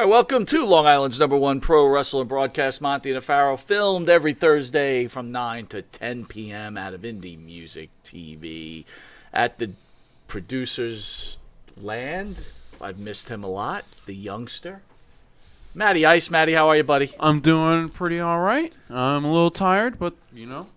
All right, welcome to Long Island's #1 pro wrestling broadcast, Monty and Faro, filmed every Thursday from 9 to 10 p.m. out of Indie Music TV at the producer's land. I've missed him a lot, the youngster. Matty Ice. Matty, how are you, buddy? I'm doing pretty all right. I'm a little tired, but, you know.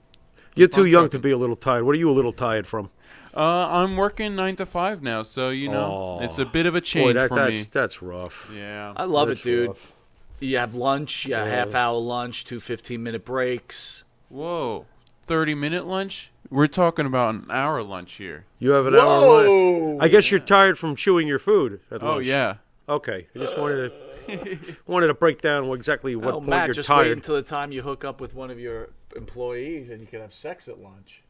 You're too young to be a little tired. What are you a little tired from? I'm working 9 to 5 now, so, you know, it's a bit of a change for me. That's rough. Yeah. I love That's it, dude. rough. You have lunch, you have half-hour lunch, 2 15-minute breaks. Whoa. 30-minute lunch? We're talking about an hour lunch here. You have an hour lunch. I guess you're tired from chewing your food at lunch. Oh, yeah. Okay. I just wanted to break down exactly what point Matt, you're just tired. wait until the time you hook up with one of your employees and you can have sex at lunch.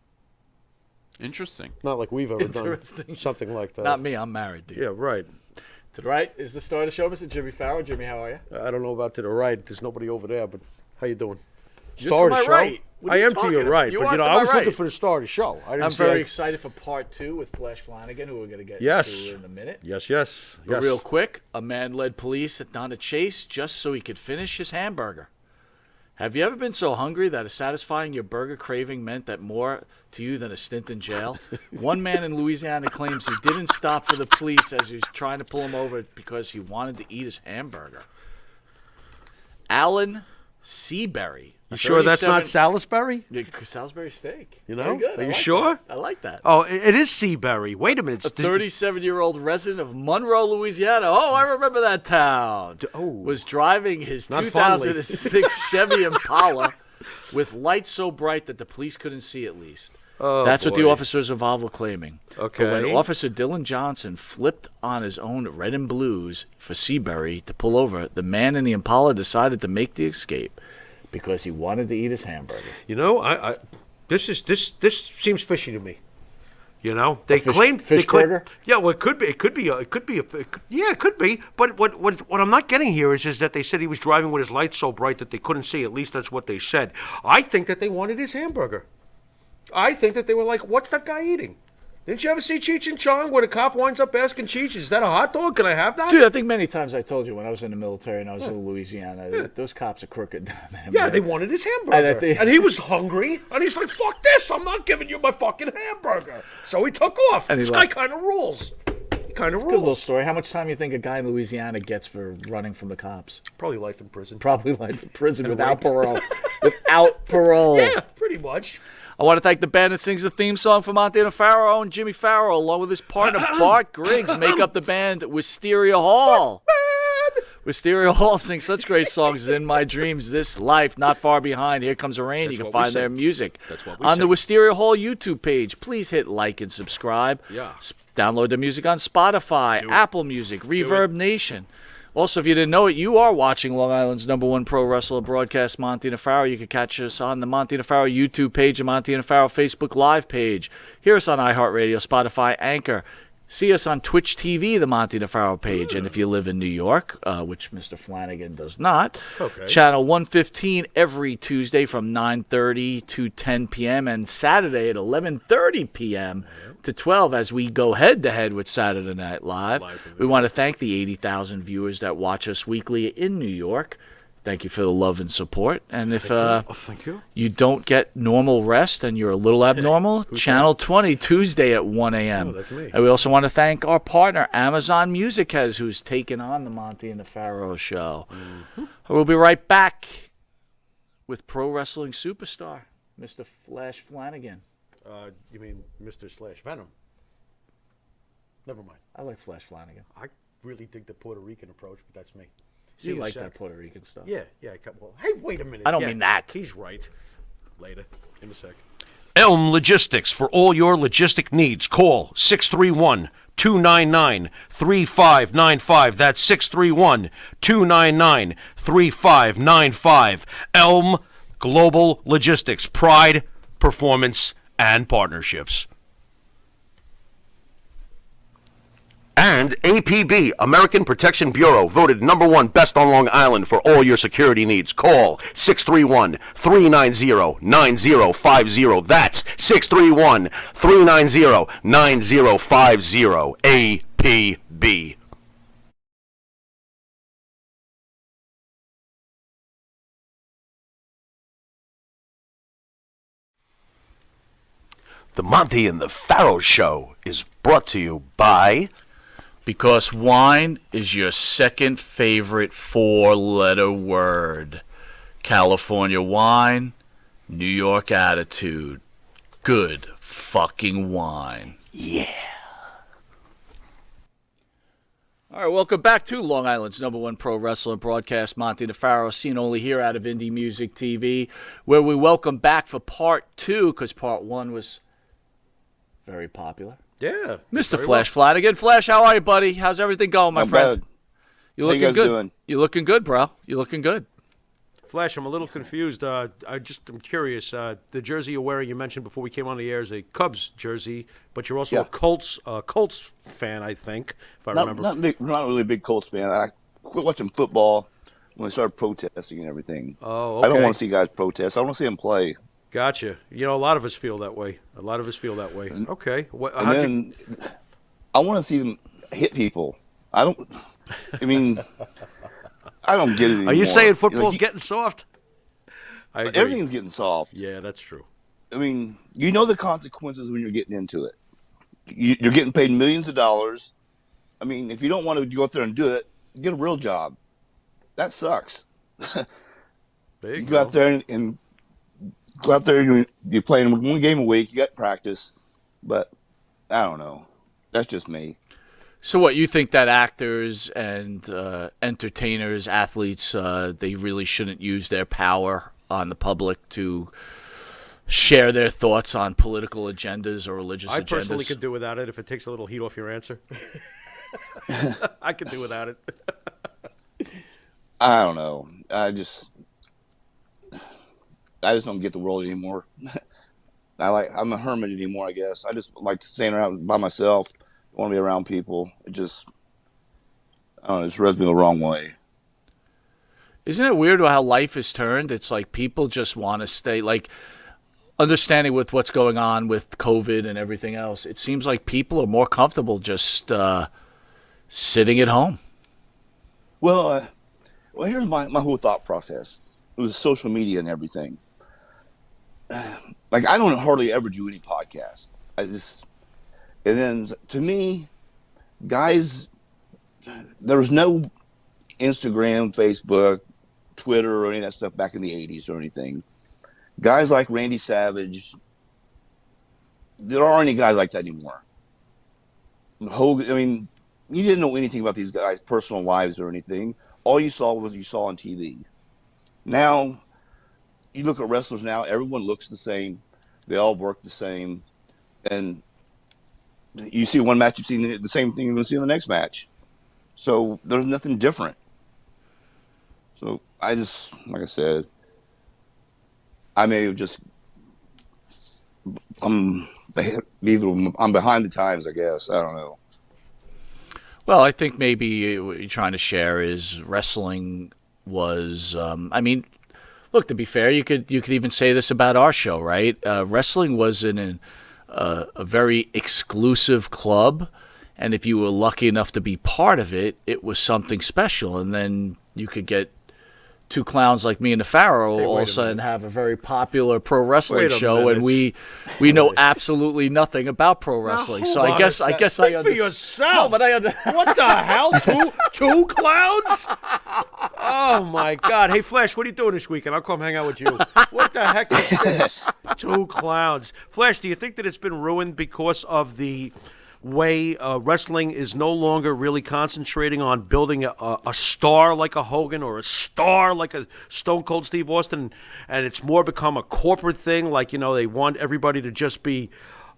Interesting. Not like we've ever done something like that. Not me. I'm married, dude. Yeah, right. To the right is the star of the show, Mr. Jimmy Farrow. Jimmy, how are you? I don't know about to the right. There's nobody over there, but how you doing? You're Star to of the my show? right. What are I you am to talking your about? right, You but are to I my was right. looking for the star of the show. I'm very excited for part 2 with Flash Flanagan, who we're going to get to in a minute. Yes. But real quick, a man led police down a chase just so he could finish his hamburger. Have you ever been so hungry that satisfying your burger craving meant that more to you than a stint in jail? One man in Louisiana claims he didn't stop for the police as he was trying to pull him over because he wanted to eat his hamburger. Alan Seabury. You sure that's not Salisbury? Salisbury steak. You know? Very good. Are you sure? I like that. Oh, it is Seabury. Wait a minute. A 37-year-old resident of Monroe, Louisiana. Oh, I remember that town. Was driving his Not 2006 Chevy Impala with lights so bright that the police couldn't see at least. Oh, That's what the boy. officers involved were claiming. Okay. But when Officer Dylan Johnson flipped on his own red and blues for Seabury to pull over, the man in the Impala decided to make the escape because he wanted to eat his hamburger. You know, this seems fishy to me. You know, they claim burger? Yeah, well, it could be. But what I'm not getting here is that they said he was driving with his lights so bright that they couldn't see. At least that's what they said. I think that they wanted his hamburger. I think that they were like, "What's that guy eating?" Didn't you ever see Cheech and Chong where the cop winds up asking Cheech, "Is that a hot dog? Can I have that?" Dude, I think many times I told you when I was in the military and I was in Louisiana, those cops are crooked down there. Yeah, they wanted his hamburger. And he was hungry, and he's like, "Fuck this, I'm not giving you my fucking hamburger." So he took off. And this guy kind of rules. Kind of rules. Good little story. How much time do you think a guy in Louisiana gets for running from the cops? Probably life in prison. Probably life in prison without parole. Without parole. Yeah, pretty much. I want to thank the band that sings the theme song for Montana Farrow and Jimmy Farrow, along with his partner Bart Griggs, make up the band Wisteria Hall. Wisteria Hall sings such great songs as In My Dreams, This Life, Not Far Behind, Here Comes the Rain. You can find their music on the Wisteria Hall YouTube page. Please hit like and subscribe. Yeah. Download the music on Spotify, Apple Music, Reverb Nation. Also, if you didn't know it, you are watching Long Island's #1 pro wrestler broadcast, Monty and Farrow. You can catch us on the Monty and Farrow YouTube page and Monty and Farrow Facebook Live page. Hear us on iHeartRadio, Spotify, Anchor. See us on Twitch TV, the Monty and Farrow page. And if you live in New York, which Mr. Flanagan does not, channel 115 every Tuesday from 9:30 to 10 p.m. and Saturday at 11:30 p.m. to 12 as we go head-to-head with Saturday Night Live. We want to thank the 80,000 viewers that watch us weekly in New York. Thank you for the love and support. And if thank you. You don't get normal rest and you're a little abnormal, Channel 20, Tuesday at 1 a.m. Oh, that's me. And we also want to thank our partner, Amazon Music, who's taken on the Monty and the Farrow show. Mm-hmm. We'll be right back with pro wrestling superstar, Mr. Flash Flanagan. You mean Mr. Venom? Never mind. I like Flash Flanagan. I really dig the Puerto Rican approach, but that's me. You like that Puerto Rican stuff? Yeah. Well, hey, wait a minute. I don't mean that. He's right. Later, in a sec. Elm Logistics. For all your logistic needs, call 631-299-3595. That's 631-299-3595. Elm Global Logistics. Pride, performance, and partnerships. And APB, American Protection Bureau, voted #1 best on Long Island for all your security needs. Call 631-390-9050. That's 631-390-9050. APB. The Monty and the Pharaoh Show is brought to you by... Because wine is your second favorite four-letter word. California wine, New York attitude. Good fucking wine. Yeah. All right, welcome back to Long Island's #1 pro wrestler broadcast, Monty the Pharaoh, seen only here out of Indie Music TV, where we welcome back for part 2, because part 1 was very popular. Yeah. Mr. Flash Flanagan. Flash, how are you, buddy? How's everything going, my Not friend? bad. You How you looking guys good? doing? You looking good, bro? You looking good? Flash, I'm a little confused. I'm curious. The jersey you're wearing, you mentioned before we came on the air, is a Cubs jersey, but you're also Yeah. a Colts fan, I think, if I remember. Not really a big Colts fan. I quit watching football when they started protesting and everything. Oh, okay. I don't want to see guys protest. I want to see them play. Gotcha. You know, a lot of us feel that way. Okay. And then I want to see them hit people. I don't get it anymore. Are you saying football's Like, getting soft? I agree. everything's getting soft. Yeah, that's true. I mean, you know the consequences when you're getting into it. You're getting paid millions of dollars. I mean, if you don't want to go out there and do it, get a real job. That sucks. There you Go out there and go out there. You're playing one game a week. You got practice, but I don't know. That's just me. So what, you think that actors and entertainers, athletes, they really shouldn't use their power on the public to share their thoughts on political agendas or religious agendas? I personally could do without it if it takes a little heat off your answer. I could do without it. I don't know. I just don't get the world anymore. I'm a hermit anymore, I guess. I just like staying around by myself. I want to be around people. I don't know, it just rubs me the wrong way. Isn't it weird how life has turned? It's like people just want to stay, like, understanding with what's going on with COVID and everything else, it seems like people are more comfortable just sitting at home. Well, here's my whole thought process. It was social media and everything. Like, I don't hardly ever do any podcast. And then to me, guys, there was no Instagram, Facebook, Twitter, or any of that stuff back in the 80s or anything. Guys like Randy Savage, there aren't any guys like that anymore. Hogan, I mean, you didn't know anything about these guys' personal lives or anything. All you saw was you saw on TV. Now, you look at wrestlers now, everyone looks the same. They all work the same. And you see one match, you've seen the same thing you're going to see in the next match. So there's nothing different. So I just, like I said, I may have just, I'm behind the times, I guess. I don't know. Well, I think maybe what you're trying to share is wrestling was, I mean, look, to be fair, you could even say this about our show, right? Wrestling was in a very exclusive club, and if you were lucky enough to be part of it, it was something special. And then you could get two clowns like me and the Pharaoh all of a sudden have a very popular pro wrestling show, and we know absolutely nothing about pro wrestling. So I guess I Speak for yourself. What the hell? Two clowns? Oh my God! Hey Flash, what are you doing this weekend? I'll come hang out with you. What the heck is this? Two clowns. Flash, do you think that it's been ruined because of the way wrestling is no longer really concentrating on building a star like a Hogan or a star like a Stone Cold Steve Austin, and it's more become a corporate thing, like, you know, they want everybody to just be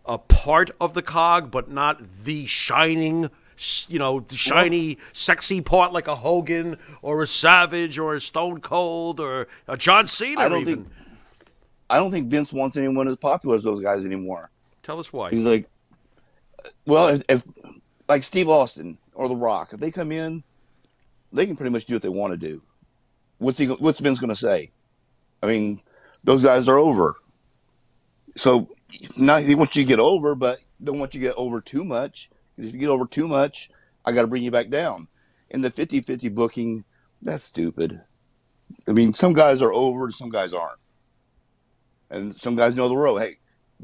a part of the cog but not the shining, you know, the shiny, sexy part like a Hogan or a Savage or a Stone Cold or a John Cena. I don't think Vince wants anyone as popular as those guys anymore. Tell us why. He's like, well, if like Steve Austin or The Rock, if they come in, they can pretty much do what they want to do. What's Vince going to say? I mean, those guys are over. So now he wants you to get over, but don't want you to get over too much. If you get over too much, I got to bring you back down. And the 50-50 booking, that's stupid. I mean, some guys are over, some guys aren't. And some guys know the road. Hey,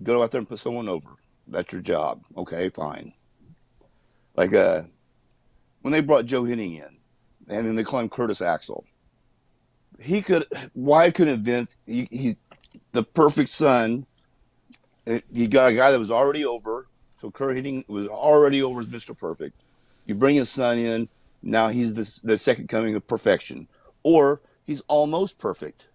Go out there and put someone over. That's your job. Okay, fine. Like when they brought Joe Henning in, and then they call him Curtis Axel. Why couldn't Vince? He's the perfect son. You got a guy that was already over. So Kurt Hennig was already over as Mr. Perfect. You bring his son in. Now he's the second coming of perfection. Or he's almost perfect,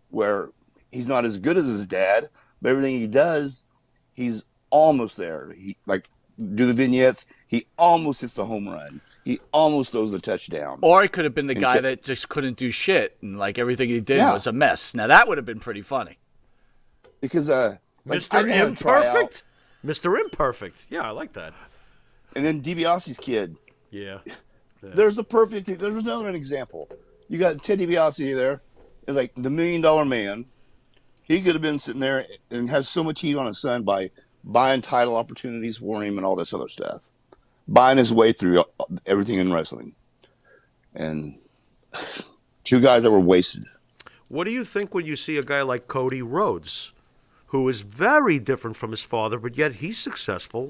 where he's not as good as his dad, but everything he does, he's almost there. He like do the vignettes. He almost hits the home run. He almost throws the touchdown. Or he could have been the guy that just couldn't do shit, and like everything he did was a mess. Now that would have been pretty funny. Because Mr. Imperfect? Mr. Imperfect. Yeah, I like that. And then DiBiase's kid. Yeah. There's the perfect thing. There's another example. You got Ted DiBiase there. It's like the $1 Million Man. He could have been sitting there and has so much heat on his son by buying title opportunities for him and all this other stuff. Buying his way through everything in wrestling. And two guys that were wasted. What do you think when you see a guy like Cody Rhodes, who is very different from his father, but yet he's successful?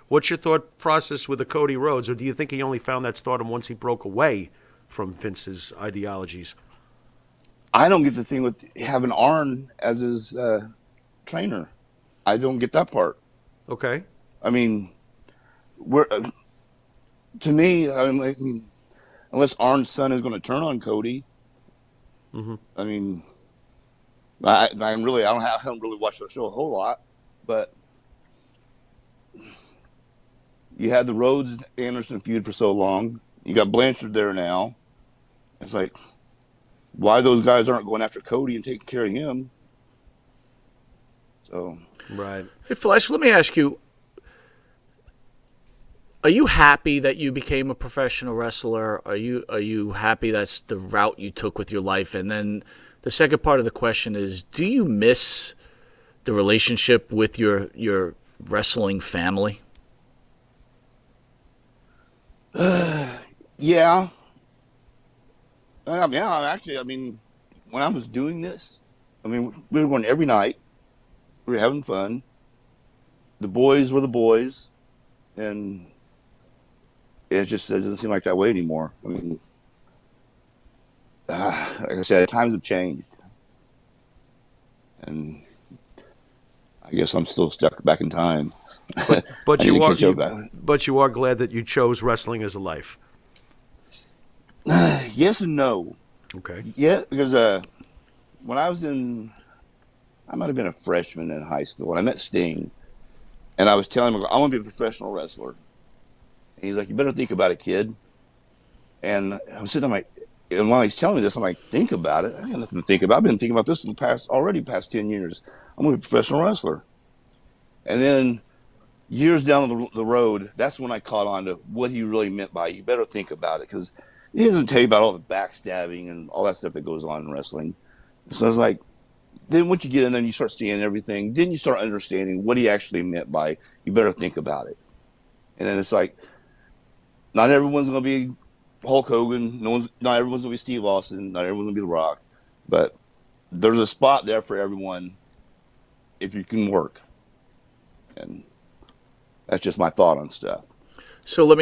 What's your thought process with the Cody Rhodes, or do you think he only found that stardom once he broke away from Vince's ideologies? I don't get the thing with having Arn as his trainer. I don't get that part. Okay. I mean, to me, unless Arn's son is going to turn on Cody, I mean, I haven't really watched the show a whole lot, but you had the Rhodes Anderson feud for so long. You got Blanchard there now. It's like, why those guys aren't going after Cody and taking care of him? So right. Hey, Flash, let me ask you: are you happy that you became a professional wrestler? Are you happy that's the route you took with your life? And then the second part of the question is, do you miss the relationship with your wrestling family? Yeah. Actually, when I was doing this, we were going every night. We were having fun. The boys were the boys, and it doesn't seem like that way anymore. Like I said, times have changed, and I guess I'm still stuck back in time. But you are glad that you chose wrestling as a life. Yes and no. Okay. Yeah, because when I might have been a freshman in high school, and I met Sting, and I was telling him, I want to be a professional wrestler. And he's like, you better think about it, kid. And I'm sitting there, and while he's telling me this, I'm like, think about it. I got nothing to think about. I've been thinking about this in the past 10 years. I'm going to be a professional wrestler. And then years down the road, that's when I caught on to what he really meant by, you better think about it, because he doesn't tell you about all the backstabbing and all that stuff that goes on in wrestling. So I was like, then once you get in there and you start seeing everything, then you start understanding what he actually meant by, you better think about it. And then it's like, not everyone's going to be Hulk Hogan. Not everyone's going to be Steve Austin. Not everyone's going to be The Rock. But there's a spot there for everyone if you can work. And that's just my thought on stuff. So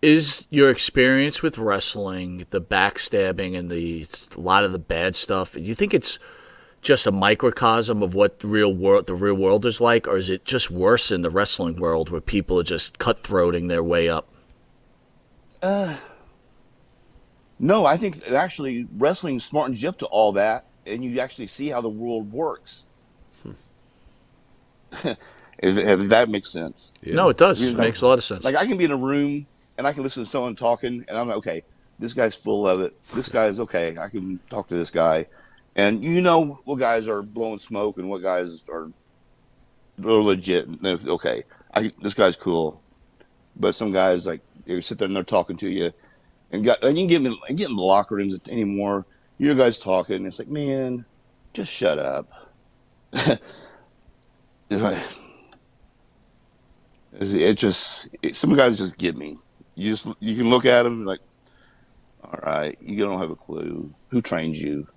is your experience with wrestling, the backstabbing and a lot of the bad stuff, do you think it's just a microcosm of what the real world is like, or is it just worse in the wrestling world where people are just cutthroating their way up? No, I think actually wrestling smartens you up to all that, and you actually see how the world works. If that makes sense. Yeah. No, it does. It makes a lot of sense. Like I can be in a room and I can listen to someone talking, and I'm like, okay, this guy's full of it. This guy's okay. I can talk to this guy. And you know what guys are blowing smoke and what guys are legit. Okay, this guy's cool. But some guys, like, they sit there and they're talking to you. And you can get in the locker rooms anymore. You guys talking. And it's like, man, just shut up. It's like, some guys just get me. You can look at them like, all right, you don't have a clue. Who trained you?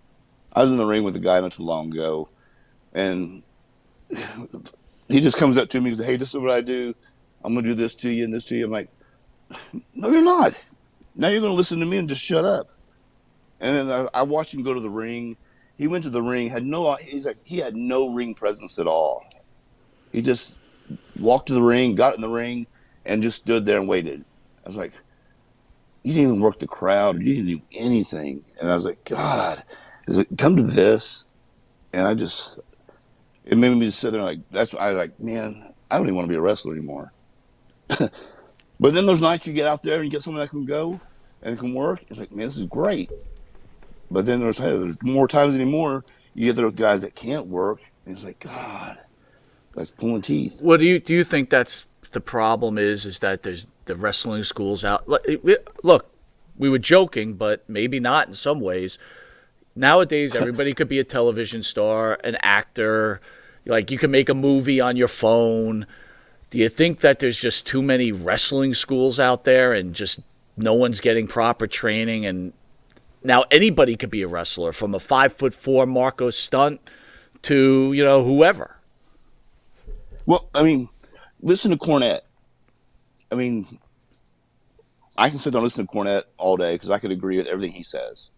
I was in the ring with a guy not too long ago, and he just comes up to me and says, "Hey, this is what I do. I'm gonna do this to you and this to you." I'm like, "No, you're not. Now you're gonna listen to me and just shut up." And then I watched him go to the ring. He went to the ring, he had no ring presence at all. He just walked to the ring, got in the ring, and just stood there and waited. I was like, "You didn't even work the crowd. You didn't do anything." And I was like, "God, does it come to this?" And it made me just sit there like, I was like, "Man, I don't even want to be a wrestler anymore." But then there's nights you get out there and you get someone that can go and can work. It's like, man, this is great. But then there's more times anymore you get there with guys that can't work, and it's like, God, that's pulling teeth. What do you think that's the problem is that there's the wrestling schools out. Look, we were joking, but maybe not in some ways. Nowadays, everybody could be a television star, an actor. Like, you can make a movie on your phone. Do you think that there's just too many wrestling schools out there and just no one's getting proper training? And now anybody could be a wrestler, from a 5'4" Marco Stunt to, whoever. Well, I mean, listen to Cornette. I mean, I can sit down and listen to Cornette all day because I could agree with everything he says.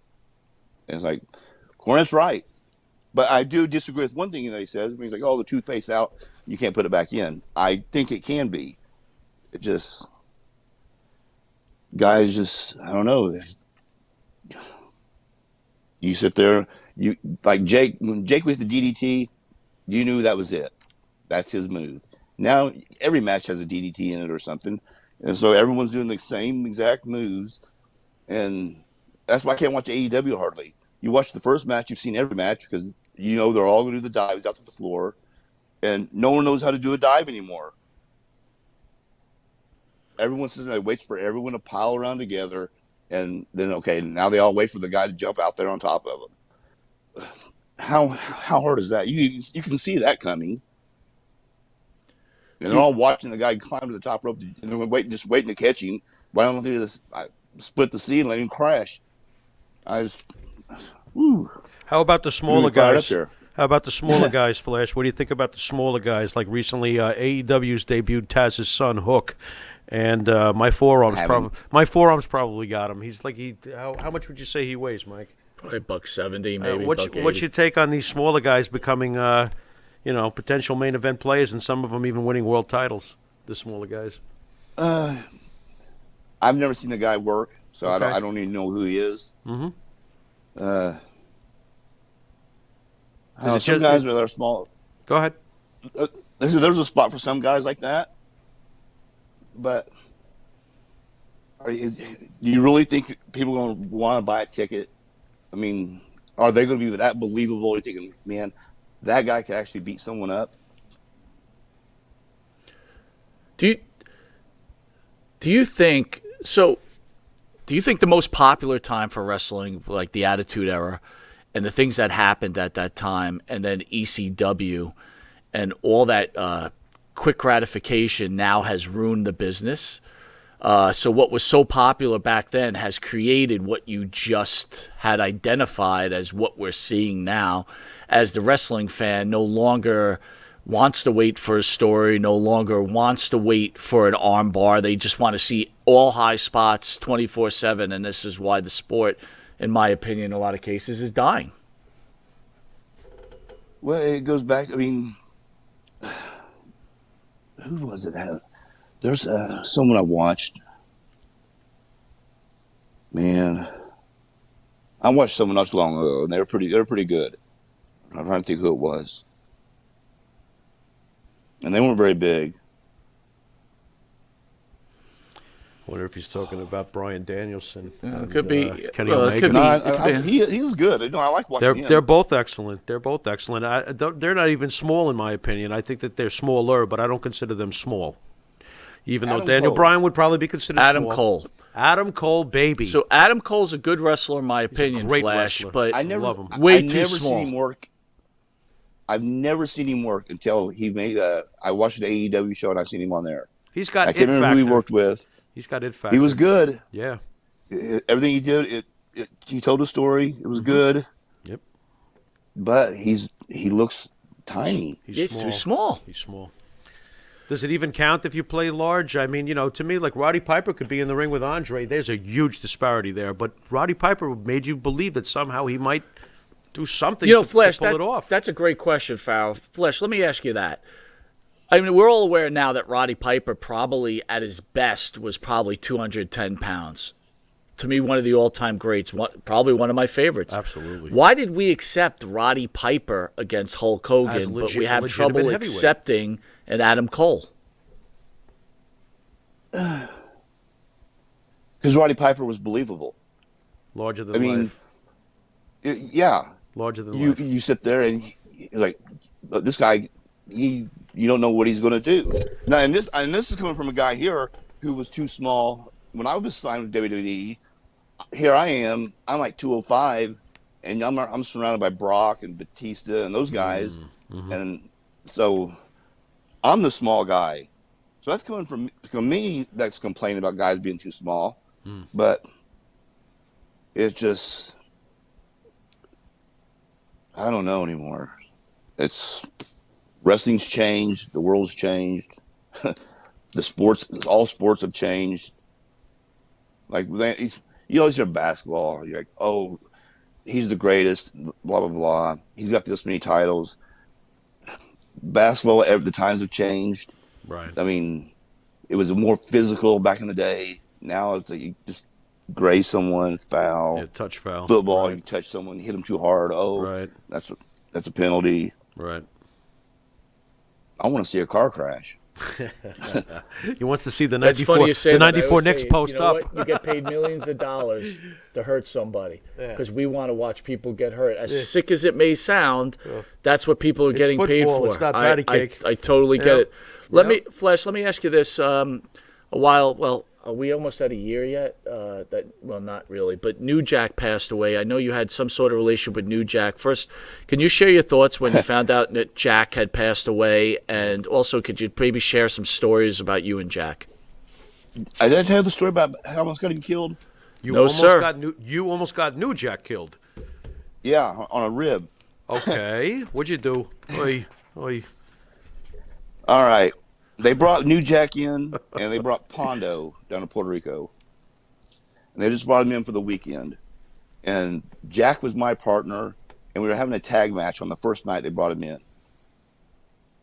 And it's like, Cornette's right. But I do disagree with one thing that he says. He's like, "Oh, the toothpaste's out. You can't put it back in." I think it can be. It just, guys just, I don't know. You sit there, like Jake, when Jake with the DDT, you knew that was it. That's his move. Now, every match has a DDT in it or something. And so everyone's doing the same exact moves. And that's why I can't watch AEW hardly. You watch the first match, you've seen every match because they're all going to do the dives out to the floor. And no one knows how to do a dive anymore. Everyone sits there and waits for everyone to pile around together. And then, okay, now they all wait for the guy to jump out there on top of them. How hard is that? You can see that coming. And they're all watching the guy climb to the top rope, and they're just waiting to catch him. Why don't they just split the seat and let him crash? Woo. How about the smaller Really fired guys? up there. How about the smaller guys, Flash? What do you think about the smaller guys? Like recently, AEW's debuted Taz's son Hook, and my forearms probably got him. He's like how much would you say he weighs, Mike? Probably $170, maybe. What's your take on these smaller guys becoming potential main event players, and some of them even winning world titles? The smaller guys. I've never seen the guy work, so Okay. I don't even know who he is. Mm-hmm. Some guys are small. Go ahead. There's a spot for some guys like that, but do you really think people are going to want to buy a ticket? I mean, are they going to be that believable? You're thinking, man, that guy could actually beat someone up. Do you think so? Do you think the most popular time for wrestling, like the Attitude Era, and the things that happened at that time, and then ECW, and all that quick gratification now has ruined the business? So what was so popular back then has created what you just had identified as what we're seeing now, as the wrestling fan no longer wants to wait for a story, no longer wants to wait for an arm bar. They just want to see all high spots 24/7, and this is why the sport, in my opinion, in a lot of cases, is dying. Well, it goes back. I mean, who was it? There's someone I watched. Man, I watched someone not too long ago, and they're pretty good. I'm trying to think who it was, and they weren't very big. I wonder if he's talking about Bryan Danielson. It could be Kenny well, it Omega. could be. He's good. I like watching him. They're both excellent. They're not even small in my opinion. I think that they're smaller, but I don't consider them small. Even though Adam Daniel Cole. Bryan would probably be considered Adam small. Cole. Adam Cole, baby. So Adam Cole's a good wrestler, in my opinion, great Flash, wrestler. but I never love him. Way I've too never small. seen him work. I've never seen him work until he made I watched an AEW show and I've seen him on there. He's got I can't it remember factor. who he worked with. He's got it factor. He was good. Yeah. Everything he did, he told a story. It was good. Yep. But he looks tiny. He's too small. He's small. Does it even count if you play large? I mean, to me, like Roddy Piper could be in the ring with Andre. There's a huge disparity there. But Roddy Piper made you believe that somehow he might do something Flash, to pull it off. That's a great question, Farrell. Flash, let me ask you that. I mean, we're all aware now that Roddy Piper probably at his best was probably 210 pounds. To me, one of the all-time greats, probably one of my favorites. Absolutely. Why did we accept Roddy Piper against Hulk Hogan, but we have trouble accepting an Adam Cole? Because Roddy Piper was believable. Larger than life. Yeah. Larger than life. You sit there and this guy, you don't know what he's going to do. Now, and this is coming from a guy here who was too small. When I was signed with WWE, here I am. I'm like 205, and I'm surrounded by Brock and Batista and those guys, and so I'm the small guy. So that's coming from me. That's complaining about guys being too small, but it's just I don't know anymore. It's wrestling's changed. The world's changed. All sports have changed. Like you always hear basketball. You're like, oh, he's the greatest. Blah blah blah. He's got this many titles. Basketball, the times have changed. Right. I mean, it was more physical back in the day. Now it's like you just graze someone, it's foul. Yeah, touch foul. Football, right. You touch someone, hit them too hard. Oh, right. That's a penalty. Right. I want to see a car crash. He wants to see the That's 94, funny you say the that. 94 Knicks post you know up. What? You get paid millions of dollars to hurt somebody because we want to watch people get hurt. As sick as it may sound, that's what people are getting paid for. It's not patty cake. I totally get it. Let me ask you this. Are we almost at a year yet? Not really, but New Jack passed away. I know you had some sort of relationship with New Jack. First, can you share your thoughts when you found out that Jack had passed away? And also, could you maybe share some stories about you and Jack? I did tell you the story about how I almost got him killed. You almost got New Jack killed. Yeah, on a rib. Okay, what'd you do? Oy. All right. They brought New Jack in, and they brought Pondo down to Puerto Rico. And they just brought him in for the weekend. And Jack was my partner, and we were having a tag match on the first night they brought him in.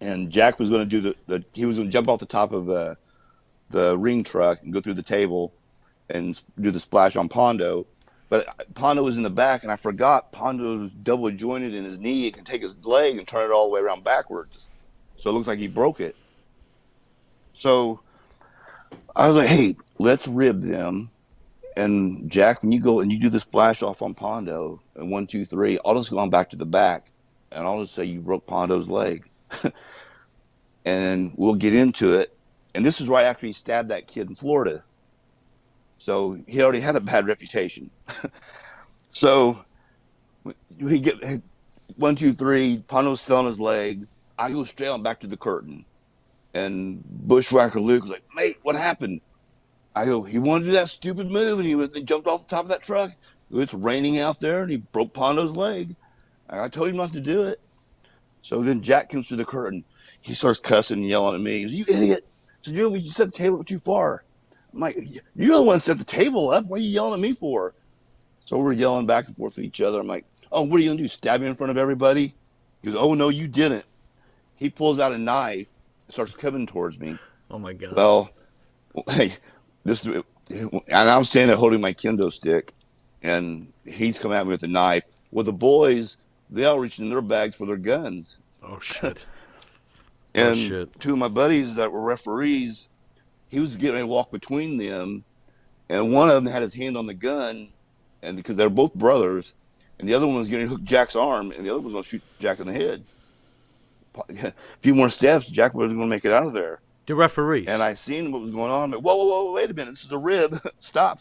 And Jack was going to do he was going to jump off the top of the ring truck and go through the table and do the splash on Pondo. But Pondo was in the back, and I forgot Pondo was double jointed in his knee. It can take his leg and turn it all the way around backwards. So it looks like he broke it. So I was like, hey, let's rib them. And Jack, when you go and you do the splash off on Pondo, and 1, 2, 3, I'll just go on back to the back, and I'll just say you broke Pondo's leg. And we'll get into it. And this is right after he stabbed that kid in Florida. So he already had a bad reputation. So we get 1, 2, 3, Pondo's still on his leg. I go straight on back to the curtain. And Bushwhacker Luke was like, mate, what happened? I go, he wanted to do that stupid move, and he jumped off the top of that truck. It's raining out there, and he broke Pondo's leg. I told him not to do it. So then Jack comes through the curtain. He starts cussing and yelling at me. He goes, you idiot. So you set the table up too far. I'm like, you're the one that set the table up. What are you yelling at me for? So we're yelling back and forth with each other. I'm like, oh, what are you going to do, stab me in front of everybody? He goes, oh, no, you didn't. He pulls out a knife. Starts coming towards me. Oh my God! Well, hey, and I'm standing there holding my kendo stick, and he's coming at me with a knife. Well, the boys, they all reached in their bags for their guns. Oh shit! And two of my buddies that were referees, he was getting ready to walk between them, and one of them had his hand on the gun, and because they're both brothers, and the other one was getting to hook Jack's arm, and the other one was going to shoot Jack in the head. A few more steps, Jack wasn't going to make it out of there. The referee. And I seen what was going on. I'm like, whoa, wait a minute. This is a rib. Stop.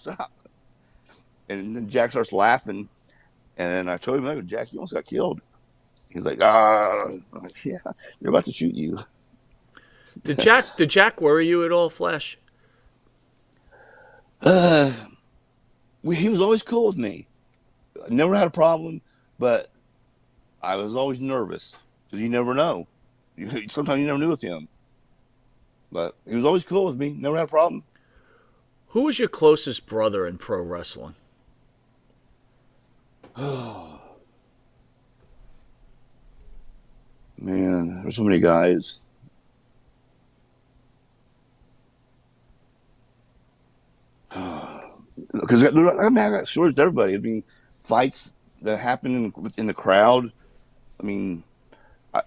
And then Jack starts laughing. And I told him, Jack, you almost got killed. He's like, I'm like, yeah, they're about to shoot you. Did Jack worry you at all, Flash? He was always cool with me. I never had a problem, but I was always nervous. because you never know. Sometimes you never knew with him. But he was always cool with me. Never had a problem. Who was your closest brother in pro wrestling? Man, there's so many guys. Because I got stories to everybody. I mean, fights that happen in the crowd. I mean,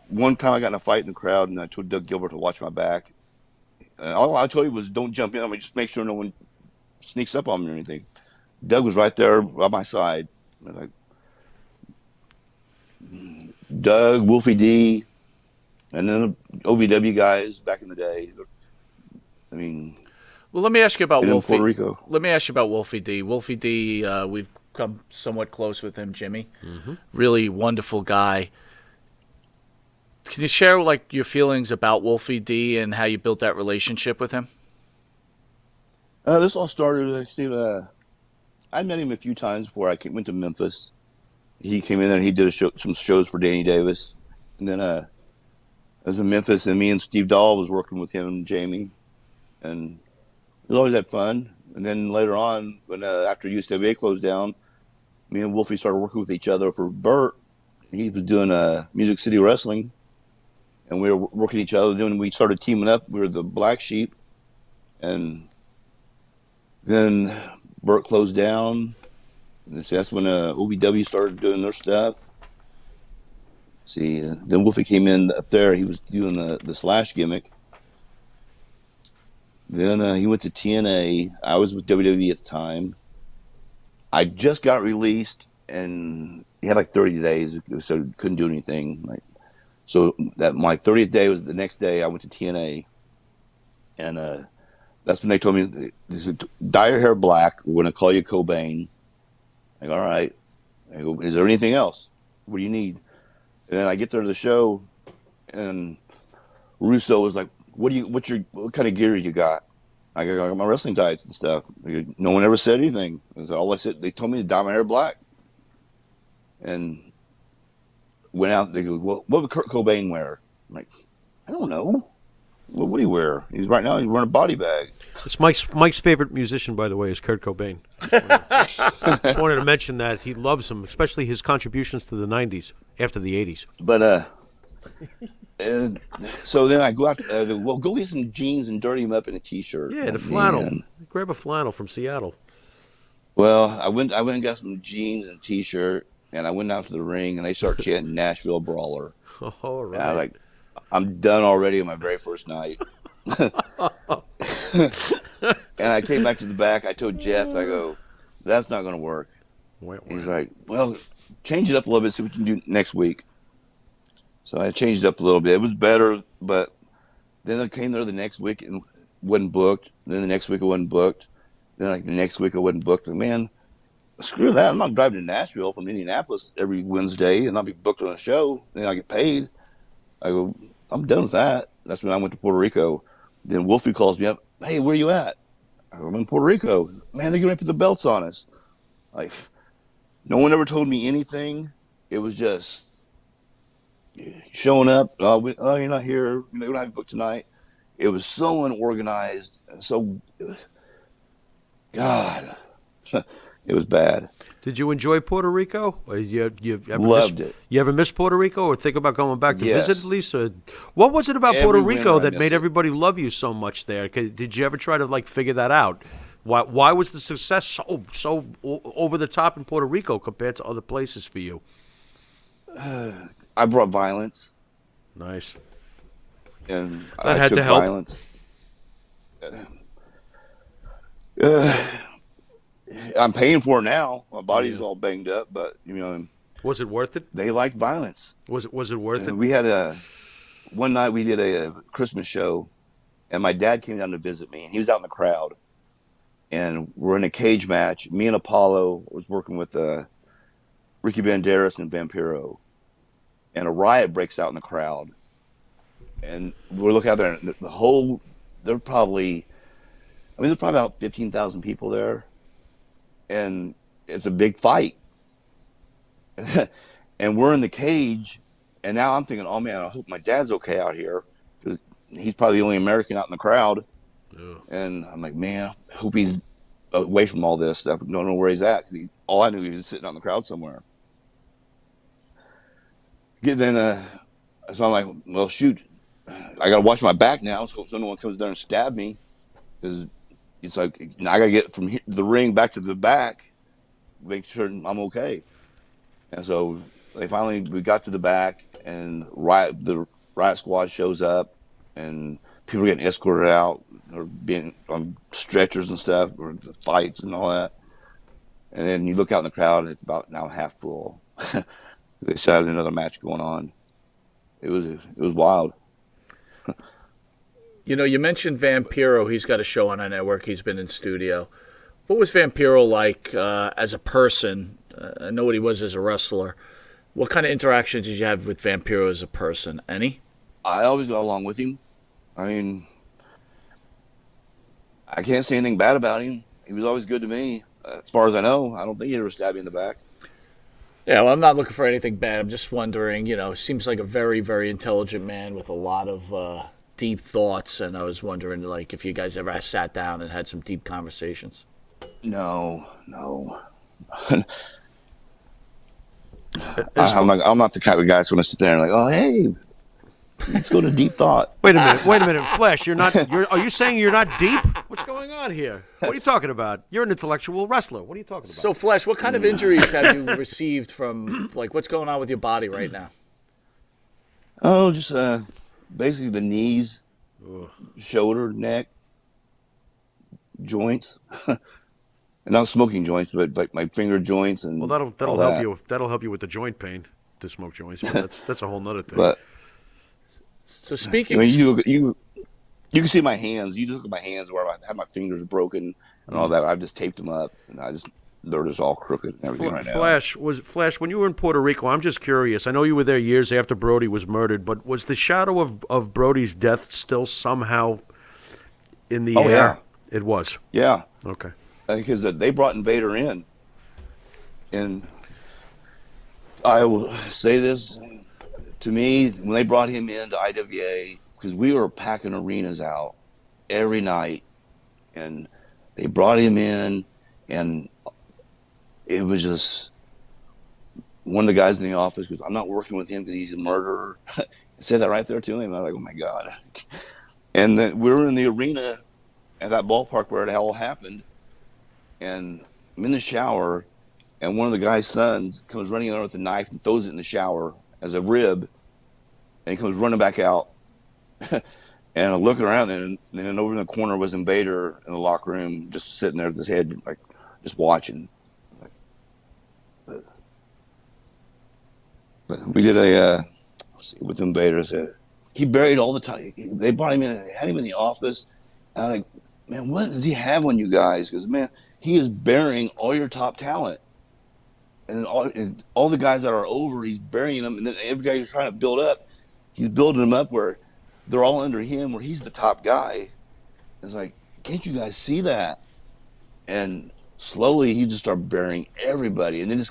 one time I got in a fight in the crowd, and I told Doug Gilbert to watch my back. All I told him was, "Don't jump in. I mean, just make sure no one sneaks up on me or anything." Doug was right there by my side. Like, Doug, Wolfie D, and then the OVW guys back in the day. I mean, Well, let me ask you about and in Wolfie. Puerto Rico. Let me ask you about Wolfie D. Wolfie D, we've come somewhat close with him, Jimmy. Really wonderful guy. Can you share like your feelings about Wolfie D and how you built that relationship with him? This all started. I met him a few times before went to Memphis. He came in there and he did some shows for Danny Davis, and then I was in Memphis, and me and Steve Dahl was working with him and Jamie, and we always had fun. And then later on, when after USWA closed down, me and Wolfie started working with each other for Burt. He was doing Music City Wrestling, and we were working each other. Then we started teaming up. We were the Black Sheep, and then Burt closed down. And so that's when OVW started doing their stuff. See, then Wolfie came in up there. He was doing the Slash gimmick. Then he went to TNA. I was with WWE at the time. I just got released, and he had like 30 days, so couldn't do anything. So that my 30th day was the next day. I went to TNA, and that's when they told me, they said, "Dye your hair black. We're going to call you Cobain." I go, "All right." I go, "Is there anything else? What do you need?" And then I get there to the show, and Russo was like, what kind of gear you got?" I go, "I got my wrestling tights and stuff." No one ever said anything. That's all I said. They told me to dye my hair black, and went out. They go, "Well, what would Kurt Cobain wear?" I'm like, "I don't know. What would he wear? He's wearing a body bag." It's Mike's favorite musician, by the way, is Kurt Cobain. Just wanted to mention that he loves him, especially his contributions to the '90s after the '80s. But so then I go out. Go get some jeans and dirty them up in a t-shirt. Yeah, the Like, flannel. man. Grab a flannel from Seattle. Well, I went and got some jeans and a t-shirt, and I went out to the ring, and they start chanting Nashville Brawler. Oh, all right. And I was like, I'm done already on my very first night. And I came back to the back. I told Jeff, I go, "That's not going to work." He's like, "Well, change it up a little bit, see what you can do next week." So I changed it up a little bit. It was better, but then I came there the next week and wasn't booked. Then the next week I wasn't booked. Then like the next week I wasn't booked. Like, man, screw that. I'm not driving to Nashville from Indianapolis every Wednesday and I'll be booked on a show. Then I get paid. I go, I'm done with that. That's when I went to Puerto Rico. Then Wolfie calls me up. "Hey, where you at?" I go, "I'm in Puerto Rico." "Man, they're going to put the belts on us." Like, no one ever told me anything. It was just showing up. You're not here. We don't have you booked tonight. It was so unorganized. So, God, it was bad. Did you enjoy Puerto Rico? Or you ever Loved it. You ever miss Puerto Rico, or think about going back to Yes. visit at least? Or what was it about Every Puerto winter Rico I that miss made it. everybody love you so much there? Did you ever try to like figure that out? Why was the success so over the top in Puerto Rico compared to other places for you? I brought violence, Nice. and That I had took to help. violence. I'm paying for it now. My body's all banged up, but Was it worth it? they like violence. Was it worth it? And we had one night we did a Christmas show, and my dad came down to visit me, and he was out in the crowd, and we're in a cage match. Me and Apollo was working with Ricky Banderas and Vampiro, and a riot breaks out in the crowd, and we're looking out there, and there's probably about 15,000 people there, and it's a big fight. And we're in the cage, And now I'm thinking, oh man, I hope my dad's okay out here because he's probably the only American out in the crowd. Yeah. And I'm like, man, I hope he's away from all this stuff. Don't know where he's at because all I knew he was sitting out in the crowd somewhere. Then, so I'm like, well, shoot, I got to watch my back now, so no one comes down and stab me because it's like now I got to get from the ring back to the back, make sure I'm okay. And so we got to the back, and the riot squad shows up, and people are getting escorted out, or being on stretchers and stuff, or the fights and all that. And then you look out in the crowd, and it's about now half full. They still have another match going on. It was wild. You know, you mentioned Vampiro. He's got a show on our network. He's been in studio. What was Vampiro like as a person? I know what he was as a wrestler. What kind of interactions did you have with Vampiro as a person? Any? I always got along with him. I mean, I can't say anything bad about him. He was always good to me. As far as I know, I don't think he ever stabbed me in the back. Yeah, well, I'm not looking for anything bad. I'm just wondering, you know, seems like a very, very intelligent man with a lot of deep thoughts. And I was wondering, like, if you guys ever sat down and had some deep conversations. No. I'm not the kind of guy that's going to sit there and like, oh, hey, let's go to deep thought. Wait a minute, Flash. Are you saying you're not deep? What's going on here? What are you talking about? You're an intellectual wrestler. What are you talking about? So, Flash, what kind of injuries have you received from, like, what's going on with your body right now? Oh, just basically the knees, shoulder, neck, joints. Not smoking joints, but like my finger joints and that'll help you. That'll help you with the joint pain to smoke joints. But that's a whole nother thing. But so speaking, I mean, you can see my hands. You just look at my hands where I have my fingers broken and all that. I've just taped them up, and they're just all crooked and everything right now. Flash, when you were in Puerto Rico, I'm just curious. I know you were there years after Brody was murdered, but was the shadow of Brody's death still somehow in the air? Yeah. It was. Yeah. Okay. Because they brought Invader in, and I will say this, to me, when they brought him into IWA, because we were packing arenas out every night, and they brought him in, and it was just one of the guys in the office goes, I'm not working with him because he's a murderer. I said that right there to him. I was like, oh my God. And then we were in the arena at that ballpark where it all happened. And I'm in the shower, and one of the guy's sons comes running in with a knife and throws it in the shower as a rib, and he comes running back out. And I'm looking around, and then over in the corner was Invader in the locker room, just sitting there with his head, like, just watching. But we did with Invader. He buried all the time. They brought him in, they had him in the office. And I'm like, man, what does he have on you guys? Because, man, he is burying all your top talent. And all the guys that are over, he's burying them. And then every guy you're trying to build up, he's building them up where they're all under him, where he's the top guy. It's like, can't you guys see that? And slowly he just started burying everybody. And then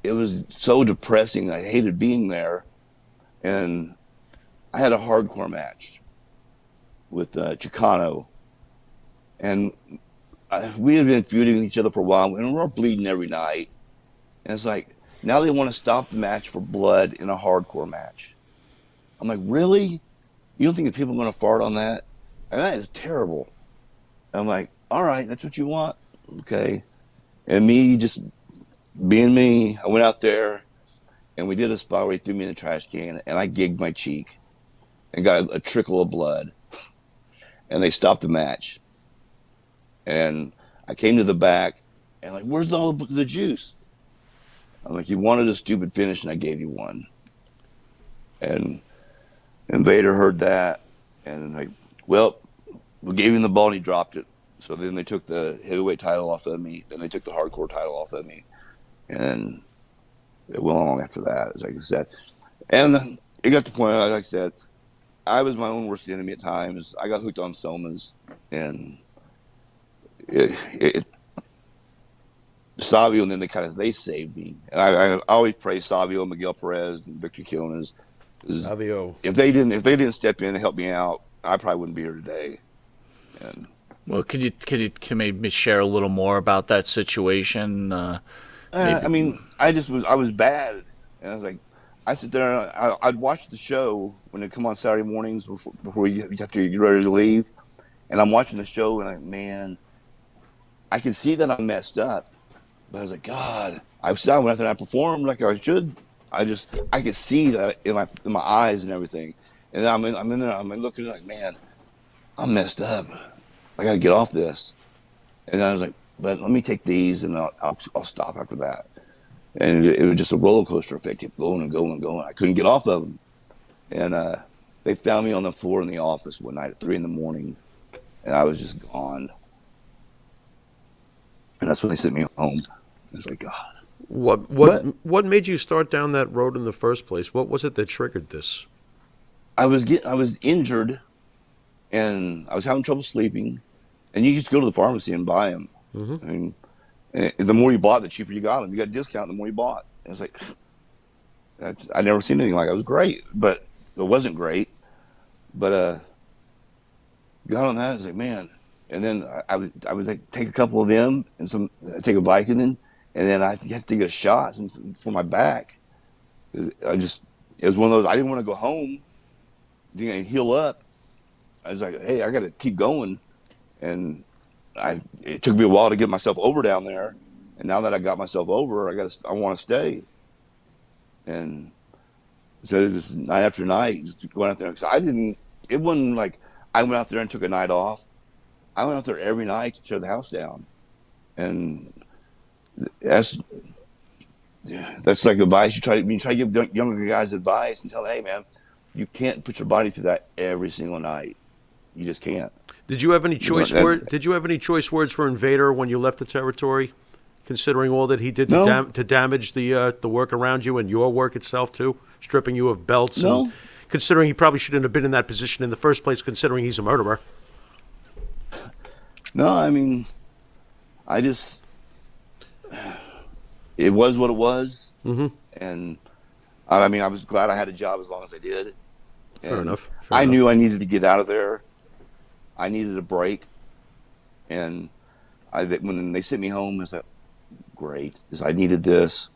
it was so depressing. I hated being there. And I had a hardcore match with Chicano. And we had been feuding with each other for a while, and we're bleeding every night. And it's like, now they want to stop the match for blood in a hardcore match. I'm like, really? You don't think that people are going to fart on that? And that is terrible. I'm like, all right, that's what you want? Okay. And me just being me, I went out there, and we did a spot where he threw me in the trash can, and I gigged my cheek and got a trickle of blood. And they stopped the match. And I came to the back, and like, where's all the juice? I'm like, you wanted a stupid finish, and I gave you one. And Invader heard that, and like, well, we gave him the ball, and he dropped it. So then they took the heavyweight title off of me. Then they took the hardcore title off of me. And it went along after that, as I said. And it got to the point, like I said, I was my own worst enemy at times. I got hooked on somas, and Savio, and then they saved me. And I always praise Savio, Miguel Perez, and Victor Quinones. Savio. If they didn't step in and help me out, I probably wouldn't be here today. And Well, can you maybe share a little more about that situation? I mean, I was bad, and I was like, I sit there and I'd watch the show when it come on Saturday mornings before you have to get ready to leave, and I'm watching the show and I'm like, man, I can see that I'm messed up, but I was like, God, I went out there and I performed like I should. I could see that in my eyes and everything, and then I'm in there, I'm looking like, man, I'm messed up. I got to get off this, and I was like, but let me take these and I'll stop after that. And it was just a roller coaster effect, kept going and going and going. I couldn't get off of them, and they found me on the floor in the office one night at 3 a.m, and I was just gone. And that's when they sent me home. It's like, God. What made you start down that road in the first place? What was it that triggered this? I was injured, and I was having trouble sleeping. And you just go to the pharmacy and buy them. Mm-hmm. I mean, and the more you bought, the cheaper you got them. You got a discount the more you bought. And it's like, I never seen anything like it. It was great, but it wasn't great. But got on that. I was like, man. And then I would like take a couple of them and take a Vicodin, and then I had to get a shot for my back. It was one of those. I didn't want to go home. Didn't heal up. I was like, hey, I got to keep going, and it took me a while to get myself over down there. And now that I got myself over, I want to stay. And so it was night after night, just going out there. Because it wasn't like I went out there and took a night off. I went out there every night to tear the house down. And that's like advice. You try to give younger guys advice and tell them, hey, man, you can't put your body through that every single night. You just can't. Did you have any choice words? Did you have any choice words for Invader when you left the territory, considering all that he did to damage the work around you and your work itself too, stripping you of belts? No. And considering he probably shouldn't have been in that position in the first place, considering he's a murderer. No, I mean, it was what it was. Mm-hmm. And I mean, I was glad I had a job as long as I did. And Fair enough. I knew I needed to get out of there. I needed a break. And when they sent me home, I was like, great, because I needed this.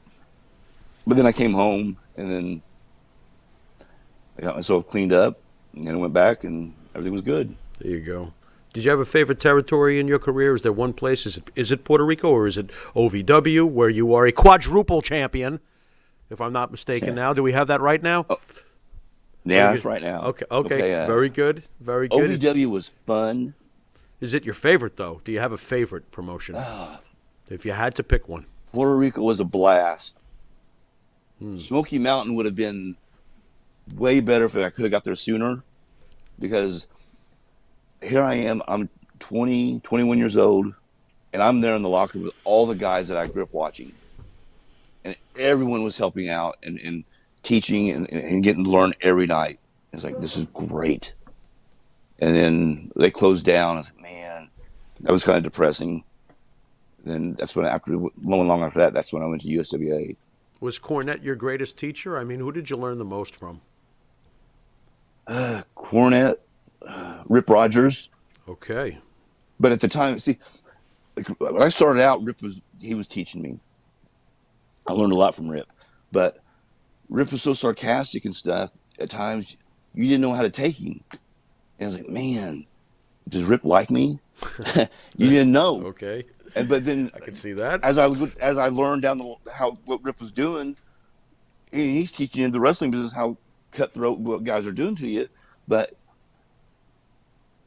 But then I came home, and then I got myself cleaned up, and then I went back, and everything was good. There you go. Did you have a favorite territory in your career? Is there one place? Is it Puerto Rico, or is it OVW, where you are a quadruple champion, if I'm not mistaken now? Do we have that right now? Oh. Yeah, that's right now. Okay. Very good. Very good. OVW was fun. Is it your favorite, though? Do you have a favorite promotion? If you had to pick one. Puerto Rico was a blast. Smoky Mountain would have been way better if I could have got there sooner, because here I am, I'm 20, 21 years old, and I'm there in the locker room with all the guys that I grew up watching. And everyone was helping out and teaching and getting to learn every night. It's like, this is great. And then they closed down. I was like, man, that was kind of depressing. Then that's when, long after that, that's when I went to USWA. Was Cornette your greatest teacher? I mean, who did you learn the most from? Cornette, Rip Rogers. Okay. But at the time, see, like, when I started out, he was teaching me. I learned a lot from Rip. But Rip was so sarcastic and stuff, at times you didn't know how to take him. And I was like, man, does Rip like me? You didn't know. Okay. But then I can see that. As I learned what Rip was doing, he's teaching you in the wrestling business how cutthroat what guys are doing to you. But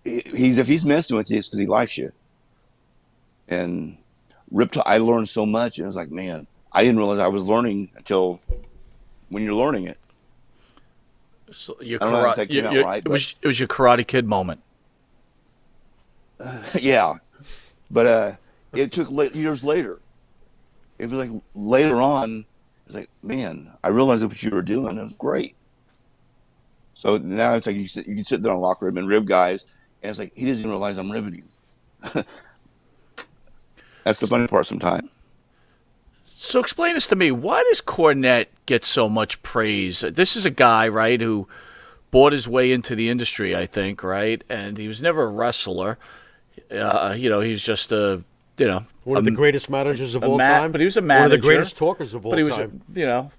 if he's messing with you, it's because he likes you. And Rip, I learned so much, and I was like, man, I didn't realize I was learning until when you're learning it. So I don't know how to take it out right. It was your Karate Kid moment. Yeah, but it took years later. It was like later on. It's like, man, I realized what you were doing. It was great. So now it's like you can sit there in a locker room and rib guys, and it's like he doesn't even realize I'm ribbing him. That's the funny part sometimes. So explain this to me. Why does Cornette get so much praise? This is a guy, right, who bought his way into the industry, I think, right? And he was never a wrestler. He's just One of the greatest managers of all time. But he was a manager. One of the greatest talkers of all but he was, time.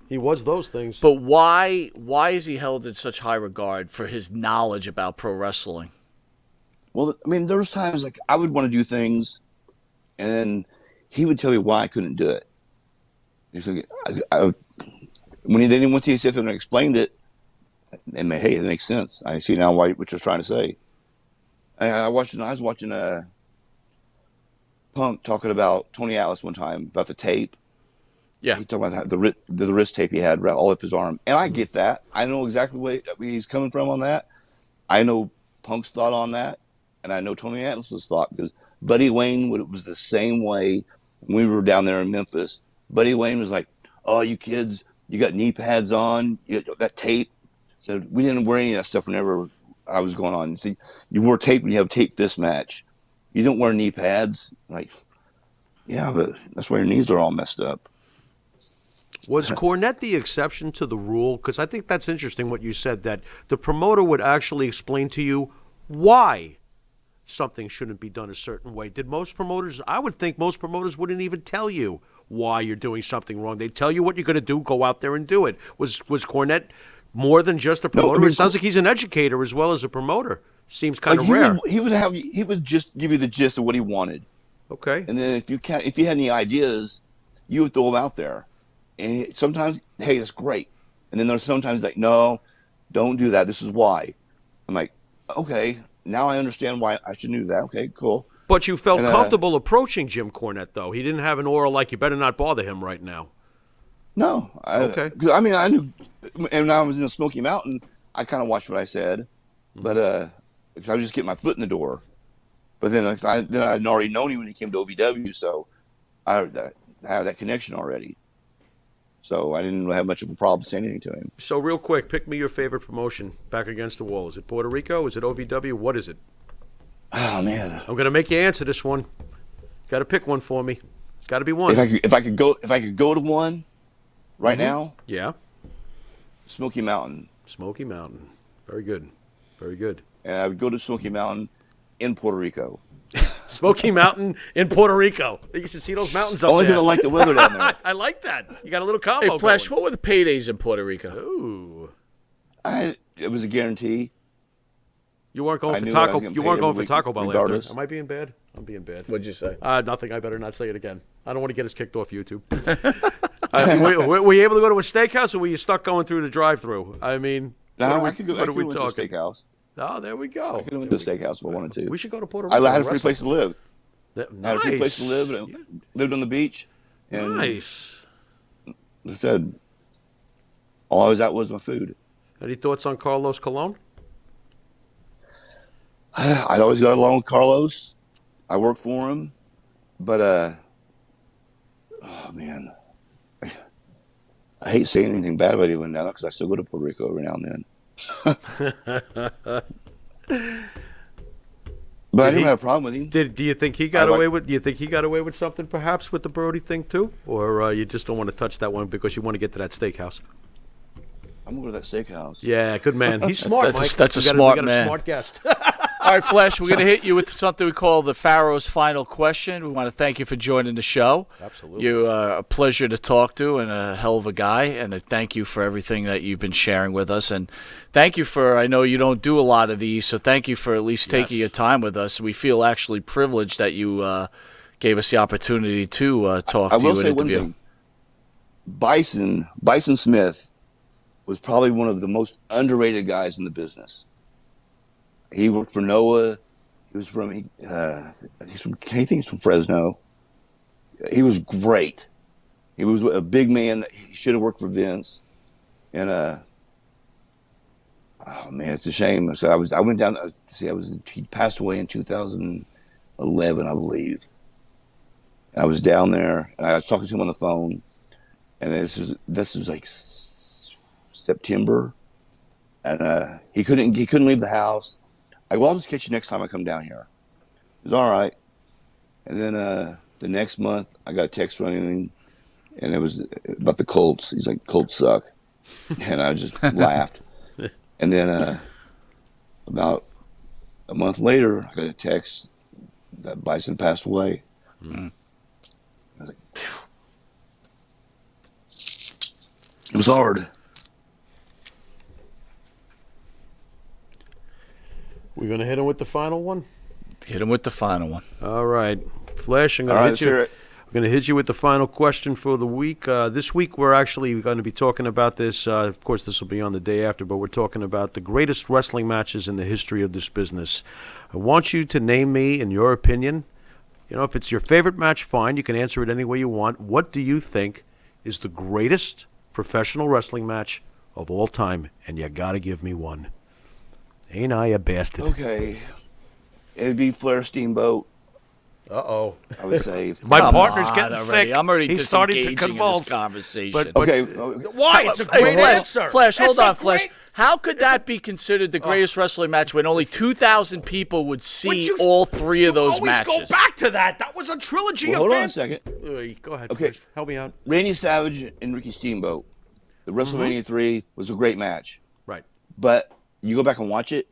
He was those things. But why is he held in such high regard for his knowledge about pro wrestling? Well, I mean, there was times like I would want to do things, and then he would tell me why I couldn't do it. He's like, once he sat there and explained it, and hey, it makes sense. I see now what you're trying to say. I was watching Punk talking about Tony Atlas one time about the tape. Yeah, he talked about the wrist tape he had all up his arm, and I get that. I know exactly where he's coming from on that. I know Punk's thought on that, and I know Tony Atlas's thought because Buddy Wayne was the same way when we were down there in Memphis. Buddy Wayne was like, "Oh, you kids, you got knee pads on, that tape." So we didn't wear any of that stuff whenever I was going on. See, you wore tape when you have tape this match. You don't wear knee pads. Like, yeah, but that's why your knees are all messed up. Was Cornette the exception to the rule? Because I think that's interesting what you said, that the promoter would actually explain to you why something shouldn't be done a certain way. Did most promoters? I would think most promoters wouldn't even tell you why you're doing something wrong. They'd tell you what you're going to do, go out there and do it. Was Cornette more than just a promoter? No, I mean, it sounds like he's an educator as well as a promoter. Seems kind of rare. He would just give you the gist of what he wanted. Okay. And then if you had any ideas, you would throw them out there. And sometimes, hey, that's great. And then there's sometimes like, no, don't do that. This is why. I'm like, okay, now I understand why I shouldn't do that. Okay, cool. But you felt comfortable approaching Jim Cornette, though. He didn't have an aura like you better not bother him right now. No. Okay. I mean, I knew, and when I was in the Smoky Mountain, I kind of watched what I said, but because I was just getting my foot in the door. But then I'd already known him when he came to OVW, so I had that connection already. So I didn't have much of a problem saying anything to him. So real quick, pick me your favorite promotion back against the wall. Is it Puerto Rico? Is it OVW? What is it? Oh man, I'm going to make you answer this one. Got to pick one for me. It's got to be one. If I could go to one right now. Yeah. Smoky Mountain. Smoky Mountain. Very good. Very good. And I would go to Smoky Mountain in Puerto Rico. Smoky Mountain in Puerto Rico. You should see those mountains up Only there. because I like the weather down there. I like that. You got a little combo. Hey, Flash, going. what were the paydays in Puerto Rico? Ooh. It was a guarantee. You weren't going for taco. You weren't going for Taco Bell regardless. After. Am I being bad? I'm being bad. What'd you say? Nothing. I better not say it again. I don't want to get us kicked off YouTube. Were you able to go to a steakhouse, or were you stuck going through the drive-through? I mean, no, I could go. I could go to a steakhouse. Oh, there we go. I could have went to a steakhouse if I wanted to. We should go to Puerto Rico. I had a free place to live. Nice. I had a free place to live. And lived on the beach. And nice. Like I said, all I was at was my food. Any thoughts on Carlos Colon? I'd always got along with Carlos. I worked for him. But, oh, man. I hate saying anything bad about anyone now because I still go to Puerto Rico every now and then. But I didn't have a problem with him. Do you think he got away with? Do you think he got away with something, perhaps, with the Brody thing too, or you just don't want to touch that one because you want to get to that steakhouse? I'm gonna go to that steakhouse. Yeah, good man. He's smart, Mike. That's a smart man. We got a smart guest. All right, Flash, we're going to hit you with something we call the Pharaoh's Final Question. We want to thank you for joining the show. Absolutely. You're a pleasure to talk to and a hell of a guy, and I thank you for everything that you've been sharing with us. And thank you for, I know you don't do a lot of these, so thank you for at least taking your time with us. We feel actually privileged that you gave us the opportunity to talk to you and interview. One thing. Bison Smith was probably one of the most underrated guys in the business. He worked for Noah. He was from, he's from Fresno. He was great. He was a big man. He should have worked for Vince. And, oh man, it's a shame. So I went down, he passed away in 2011, I believe. I was down there and I was talking to him on the phone. And this was like September. And, he couldn't leave the house. I'll just catch you next time I come down here. It was all right. And then the next month, I got a text from him, and it was about the Colts. He's like, Colts suck. And I just laughed. And then about a month later, I got a text that Bison passed away. I was like, phew. It was hard. We're going to hit him with the final one? Hit him with the final one. All right. Flash, I'm going All to right, hit you. let's hear it. I'm going to hit you with the final question for the week. This week, we're actually going to be talking about this. Of course, this will be on the day after, but we're talking about the greatest wrestling matches in the history of this business. I want you to name me, in your opinion. You know, if it's your favorite match, fine. You can answer it any way you want. What do you think is the greatest professional wrestling match of all time? And you got to give me one. Ain't I a bastard? Okay. It'd be Flair Steamboat, Uh-oh. I would say. My Come partner's on getting already. sick. I'm already He's starting to disengaging in convulse. this conversation. But Okay. why? It's a Hey, great Flash, answer. Flash, hold It's a on, Flash. great- How could that be considered the greatest wrestling match when only 2,000 people would see you- all three of those always matches? go back to that. That was a trilogy Well, of hold on a fans. second. Go ahead. Okay. Flash. Help me out. Randy Savage and Ricky Steamboat. The WrestleMania 3 was a great match. Right. But you go back and watch it,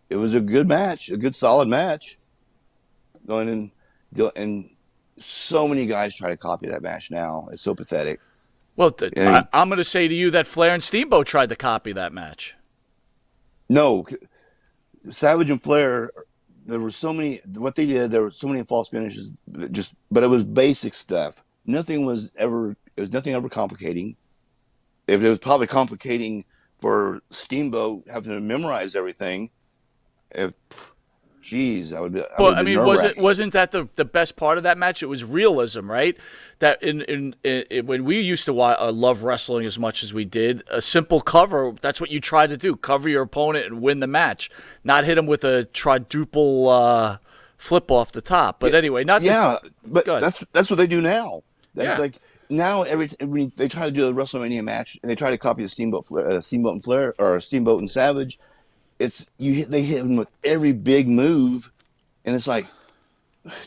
it was a good match, a good solid match. Going in, and so many guys try to copy that match now. It's so pathetic. Well, Yeah. I'm going to say to you that Flair and Steamboat tried to copy that match. No, Savage and Flair, there were so many, what they did, there were so many false finishes, but it was basic stuff. It was nothing ever complicating. It was probably complicating for Steamboat having to memorize everything. Geez, I would. But I mean, wasn't that the best part of that match? It was realism, right? That in when we used to love wrestling as much as we did, a simple cover. That's what you try to do: cover your opponent and win the match, not hit him with a quadruple flip off the top. But anyway, not but Go ahead. that's what they do now. That's Yeah. like now when they try to do a WrestleMania match and they try to copy the Steamboat and Flair or Steamboat and Savage. They hit him with every big move, and it's like,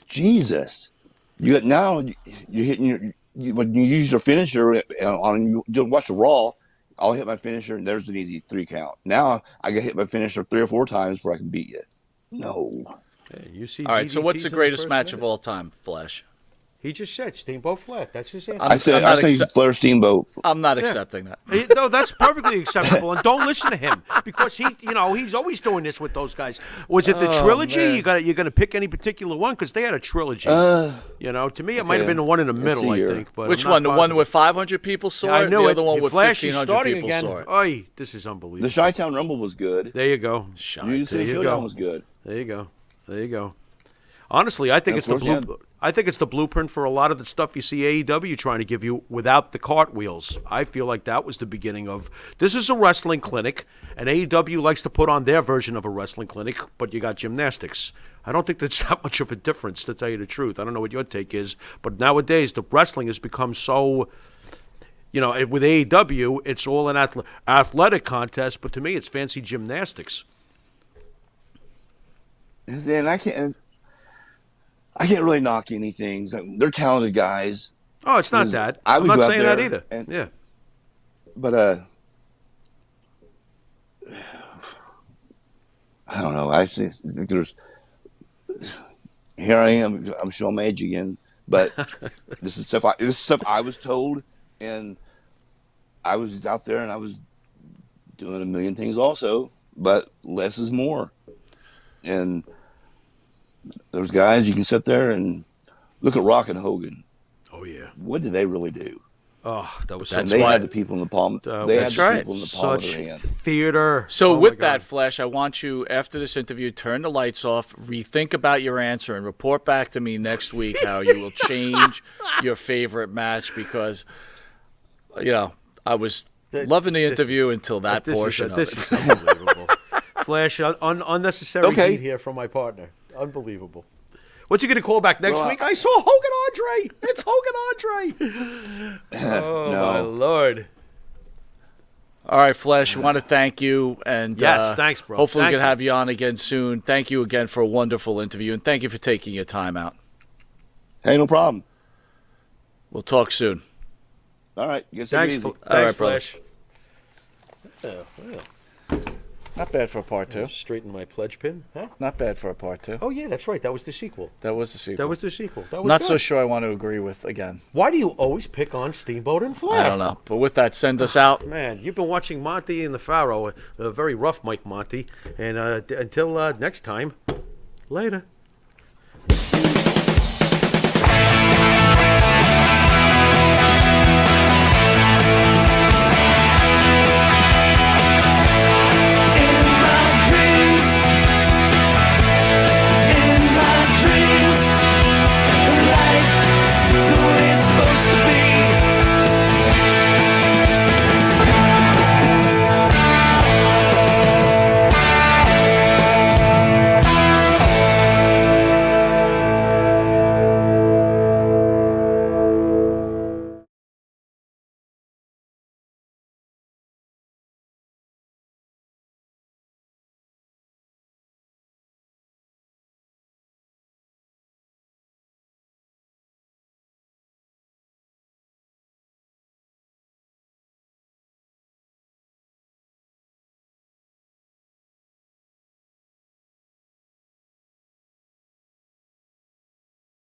Jesus, you're hitting when you use your finisher on you watch the Raw. I'll hit my finisher, and there's an easy 3 count. Now I get hit my finisher 3 or 4 times before I can beat you. No, You see. all right. So what's DDTs the in greatest first match minute? of all time, Flash? He just said Steamboat Flair. That's his answer. I say not Flair Steamboat. I'm not accepting that. No, that's perfectly acceptable, and don't listen to him because he's always doing this with those guys. Was it the trilogy? man. You're gonna pick any particular one because they had a trilogy. To me, it might have been the one in the Let's middle. see I here. think. But Which I'm one? not The one positive. where 500 people saw I it? knew The it. other one Your where Flash is 1,500 starting people again. saw it. Oy, this is unbelievable. The Chi-Town Rumble was good. There you go. New City you Showdown go. was good. There you go. There you go. Honestly, I think And it's of the course, I think it's the blueprint for a lot of the stuff you see AEW trying to give you without the cartwheels. I feel like that was the beginning of this is a wrestling clinic, and AEW likes to put on their version of a wrestling clinic, but you got gymnastics. I don't think that's that much of a difference, to tell you the truth. I don't know what your take is, but nowadays the wrestling has become so. With AEW, it's all an athletic contest, but to me, it's fancy gymnastics. And I can't really knock anything. They're talented guys, Oh, it's not Because that. I I'm would not go out saying that there either. and- Yeah. but I don't know. I think there's. Here I am. I'm showing my age again, but this is stuff I was told, and I was out there and I was doing a million things also, but less is more. And those guys, you can sit there and look at Rock and Hogan. Oh yeah. What did they really do? Oh, that was And That's they why- had the people in the palm. They had That's the right. people in the palm of such their hand. theater. So Oh, my with God. that, Flash, I want you, after this interview, turn the lights off, rethink about your answer, and report back to me next week how you will change your favorite match because, I was loving the interview until that portion of This it. is unbelievable. Flash, unnecessary Okay. heat here from my partner. Unbelievable. What's he going to call back next Well, week? I saw Hogan Andre. It's Hogan Andre. Oh, No. my Lord. All right, Flash, I want to thank you. And Yes, thanks, bro. Hopefully Thank we can you. have you on again soon. Thank you again for a wonderful interview, and thank you for taking your time out. Hey, no problem. We'll talk soon. All right. Get it easy. All right, brother. Flash. Oh, well. Not bad for a part 2. Straighten my pledge pin. Huh? Not bad for a part 2. Oh, yeah, that's right. That was the sequel. That was the sequel. That was the sequel. That was Not good. so sure I want to agree with again. Why do you always pick on Steamboat and Flair? I don't know. But with that, send us out. Man, you've been watching Monty and the Pharaoh, very rough Mike Monty. And until next time, later.